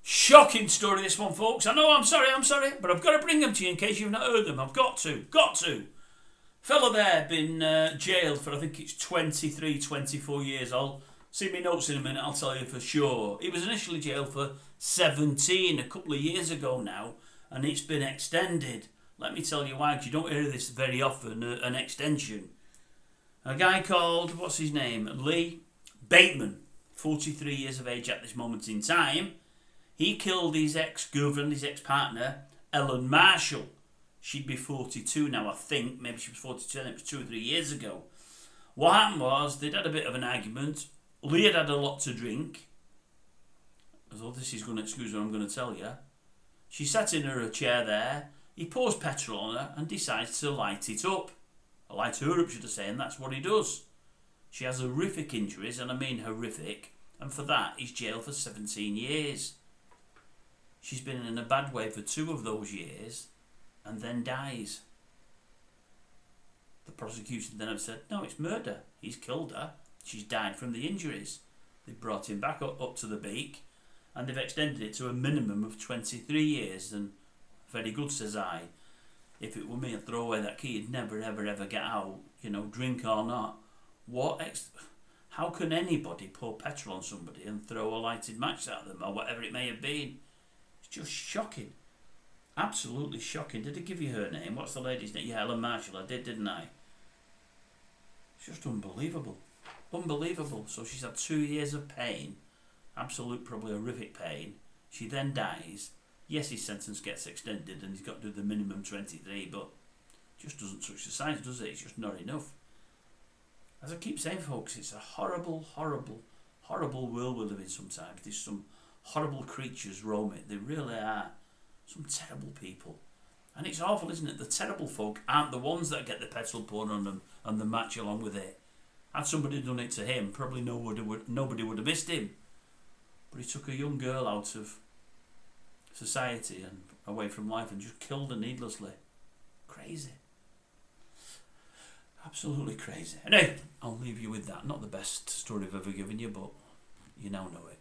Shocking story, this one, folks. I know, I'm sorry, but I've got to bring them to you in case you've not heard them. I've got to. Fella there been jailed for, I think it's 23, 24 years. I'll see my notes in a minute, I'll tell you for sure. He was initially jailed for 17 a couple of years ago now, and it's been extended. Let me tell you why, because you don't hear this very often, an extension. A guy called, what's his name? Leigh Pateman, 43 years of age at this moment in time. He killed his ex-girlfriend, his ex-partner, Ellen Marshall. She'd be 42 now, I think. Maybe she was 42, and it was 2 or 3 years ago. What happened was, they'd had a bit of an argument. Leigh had a lot to drink. As though this is going to excuse what I'm going to tell you. She sat in her chair there. He pours petrol on her and decides to light it up. Light her up, should I say, and that's what he does. She has horrific injuries, and I mean horrific, and for that he's jailed for 17 years. She's been in a bad way for 2 of those years, and then dies. The prosecution then have said, no, it's murder. He's killed her. She's died from the injuries. They've brought him back up to the beak, and they've extended it to a minimum of 23 years, and very good, says I. If it were me, I'd throw away that key. He'd never, ever, ever get out, drink or not. How can anybody pour petrol on somebody and throw a lighted match at them, or whatever it may have been? It's just shocking. Absolutely shocking. Did I give you her name? What's the lady's name? Yeah, Ellen Marshall. I did, didn't I? It's just unbelievable. Unbelievable. So she's had 2 years of pain. Absolute, probably horrific pain. She then dies. Yes, his sentence gets extended and he's got to do the minimum 23, but it just doesn't touch the sides, does it? It's just not enough. As I keep saying, folks, it's a horrible, horrible, horrible world we live in sometimes. There's some horrible creatures roam it. They really are. Some terrible people. And it's awful, isn't it? The terrible folk aren't the ones that get the petrol poured on them and the match along with it. Had somebody done it to him, probably nobody would have missed him. But he took a young girl out of society and away from life and just killed her needlessly. Crazy. Absolutely crazy. Anyway, I'll leave you with that. Not the best story I've ever given you, but you now know it.